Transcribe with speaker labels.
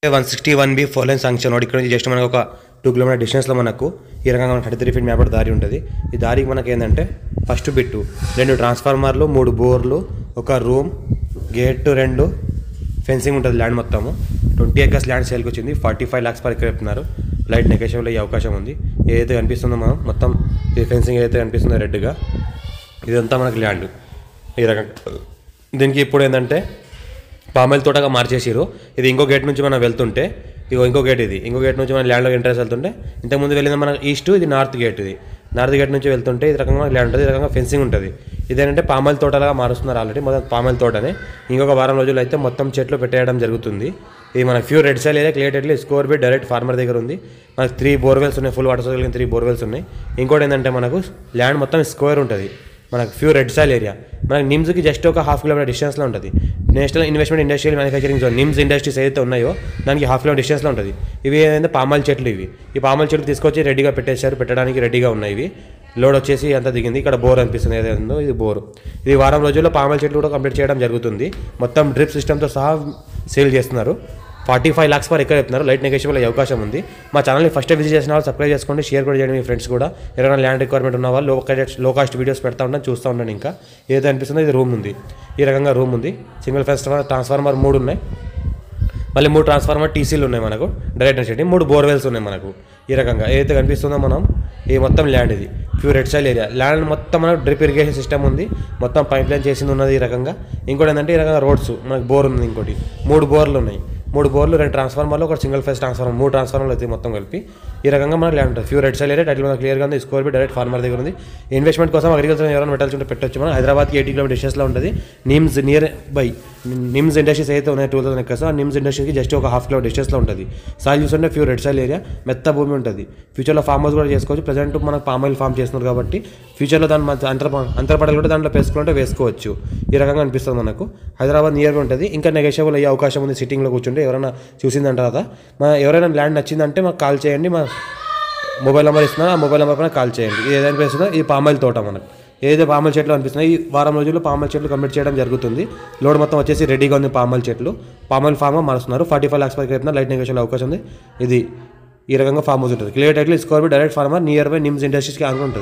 Speaker 1: 161B 4 line sanction road ఇక్కడ నుంచి just మనకు ఒక 2 కిలోమీటర్ డిస్టెన్స్లో మనకు ఈ రకంగా 33 ఫీట్ మ్యాప్ దారి ఉంటుంది. ఈ దారికి మనకి ఏంటంటే ఫస్ట్ బిట్టు 2 ట్రాన్స్ఫార్మర్లు, 3 బోర్లు, ఒక రూమ్, గేట్, 2 ఫెన్సింగ్ ఉంటుంది. ల్యాండ్ మొత్తము 20 acres ల్యాండ్ సేల్కి వచ్చింది. 45 lakhs పర్ ఎకర్ చెప్తున్నారు. లైట్ నెగోషియబుల్ అయ్యే అవకాశం ఉంది. ఏదైతే కనిపిస్తుందో మనం మొత్తం ఈ ఫెన్సింగ్ ఏదైతే కనిపిస్తుందో రెడ్గా ఇదంతా మనకి ల్యాండ్ ఈ రకంగా. దీనికి ఇప్పుడు ఏంటంటే పామాయిల్ తోటగా మార్చేసారు. ఇది ఇంకో గేట్ నుంచి మనం వెళ్తుంటే ఇంకో గేట్ ఇంకో గేట్ నుంచి మన ల్యాండ్లో ఎంట్రెన్స్ వెళ్తుంటే ఇంతకుముందు వెళ్ళింది మన ఈస్ట్, ఇది నార్త్ గేట్. ఇది నార్త్ గేట్ నుంచి వెళ్తుంటే ఈ రకంగా ల్యాండ్ ఉంటుంది. ఈ రకంగా ఫెన్సింగ్ ఉంటుంది. ఇదేంటంటే పామాయిల్ తోటలాగా మారుస్తున్నారు ఆల్రెడీ. మొత్తం పామాయిల్ తోటనే ఇంకొక వారం రోజులు అయితే మొత్తం చెట్లు పెట్టేయడం జరుగుతుంది. ఇది మన pure red soil area. Clear title score B direct farmer దగ్గర ఉంది. మనకు 3 బోర్వెల్స్ ఉన్నాయి. ఫుల్ వాటర్ కలిగిన 3 బోర్వెల్స్ ఉన్నాయి. ఇంకోటి ఏంటంటే మనకు ల్యాండ్ మొత్తం స్క్వేర్ ఉంటుంది. మనకు ప్యూర్ రెడ్ సాయిల్ ఏరియా. మనకి నిమ్స్కి జస్ట్ ఒక 1/2 కిలోమీటర్ డిస్టెన్స్లో ఉంటుంది. National investment industrial manufacturing zone NIMS industries ఏదైతే ఉన్నాయో దానికి 1/2 కిలోమీటర్ డిస్టెన్స్లో ఉంటుంది. ఇవి ఏంటంటే పామాయిల్ చెట్లు. ఈ పామాయిల్ చెట్లు తీసుకొచ్చి రెడీగా పెట్టేశారు. పెట్టడానికి రెడీగా ఉన్నాయి. ఇవి లోడ్ వచ్చేసి అంతా దిగింది. ఇక్కడ బోర్ అనిపిస్తుంది ఏదైందో ఇది బోర్. ఇది వారం రోజుల్లో పామాయిల్ చెట్లు కూడా కంప్లీట్ చేయడం జరుగుతుంది. మొత్తం డ్రిప్ సిస్టమ్తో సహా సేల్ చేస్తున్నారు. 45 lakhs పర్ ఎకర్ చెప్తున్నారు. లైట్ నెగోషియబుల్ అయ్యే అవకాశం ఉంది. మా ఛానల్ని ఫస్ట్ విజిట్ చేసిన వాళ్ళు సబ్స్క్రైబ్ చేసుకోండి, షేర్ కూడా చేయండి మీ ఫ్రెండ్స్ కూడా. ఎవరైనా ల్యాండ్ రిక్వైర్మెంట్ ఉన్న వాళ్ళు లో కాస్ట్ వీడియోస్ పెడతా ఉంటాను, చూస్తూ ఉంటాను. ఇంకా ఏదైతే అనిపిస్తుందో ఇది రూమ్ ఉంది. ఈ రకంగా రూమ్ ఉంది. సింగిల్ ఫేస్ ట్రాన్స్ఫార్మర్ 3 ఉన్నాయి. మళ్ళీ 3 ట్రాన్స్ఫార్మర్ టీసీలు ఉన్నాయి మనకు డైరెక్ట్ ఎలక్ట్రిసిటీ. 3 బోర్వెల్స్ ఉన్నాయి మనకు. ఈ రకంగా ఏదైతే కనిపిస్తుందో మనం ఈ మొత్తం ల్యాండ్ ఇది pure red soil area. Land మొత్తం మనకు డ్రిప్ ఇరిగేషన్ సిస్టమ్ ఉంది. మొత్తం పైప్ లైన్ చేసింది ఉన్నది. ఈ రకంగా ఇంకోటి ఏంటంటే ఈ రకంగా రోడ్స్ మనకు బోర్ ఉంది. ఇంకోటి 3 బోర్లు ఉన్నాయి. 3 బోర్లు, 2 ట్రాన్స్ఫార్మర్లు, ఒక సింగిల్ ఫేస్ ట్రాన్స్ఫార్మర్, 3 ట్రాన్స్ఫార్మర్లు అయితే మొత్తం కలిపి ఈ రకంగా మనకు ల్యాండ్ ఉంటుంది. Pure red soil area. Title మనకు క్లియర్గా ఉంది. స్కోర్ బి డైరెక్ట్ ఫార్మర్ దగ్గర ఉంది. ఇన్వెస్ట్మెంట్ కోసం అగ్రికల్చర్ ఎవరైనా పెట్టాల్సి ఉంటే పెట్టొచ్చు. మనం హైదరాబాద్కి 80 కిలోమీటర్ డిస్టెన్స్లో ఉంటుంది. NIMS near by NIMS industries అయితే ఉన్నాయి 2000 acres. ఆ నిమ్స్ ఇండస్ట్రీకి జస్ట్ ఒక 1/2 కిలోమీటర్ డిస్టెన్స్లో ఉంటుంది. సాయిల్ చూస్తుంటే ప్యూర్ రెడ్ సాయిల్ ఏరియా. మెత్త భూమి ఉంటుంది. ఫ్యూచర్లో ఫామ్ హౌస్ కూడా చేసుకోవచ్చు. ప్రజెంట్ మనకు పామాయిల్ ఫామ్ చేస్తున్నారు కాబట్టి ఫ్యూచర్లో దాని అంతరపడలు కూడా దాంట్లో వేసుకుంటే వేసుకోవచ్చు. ఈ రకంగా అనిపిస్తుంది మనకు. హైదరాబాద్ నియర్గా ఉంటుంది. ఇంకా నెగోషియబుల్ అయ్యే అవకాశం ఉంది. సిట్టింగ్లో కూర్చుంటే ఎవరైనా చూసిందని తర్వాత ఎవరైనా ల్యాండ్ నచ్చిందంటే మాకు కాల్ చేయండి. మా మొబైల్ నెంబర్ ఇస్తున్నా. ఆ మొబైల్ నెంబర్ పైన కాల్ చేయండి. ఇది ఏదైనా ప్లేస్తుందో ఇది పామాయిల్ తోట మనకు. ఏదైతే పామాయిల్ చెట్లు అనిపిస్తున్నాయి ఈ వారం రోజుల్లో పామాయిల్ చెట్లు కంప్లీట్ చేయడం జరుగుతుంది. లోడ్ మొత్తం వచ్చేసి రెడీగా ఉంది. పామాయిల్ చెట్లు పామాయిల్ ఫామ్ మారుస్తున్నారు. 45 lakhs per acre light negotiable అవకాశం ఉంది. ఇది ఈ రకంగా ఫామ్ హౌస్ ఉంటుంది. Clear title score B direct farmer near by NIMS ఇండస్ట్రీస్కి ఆనుకుంటుంది.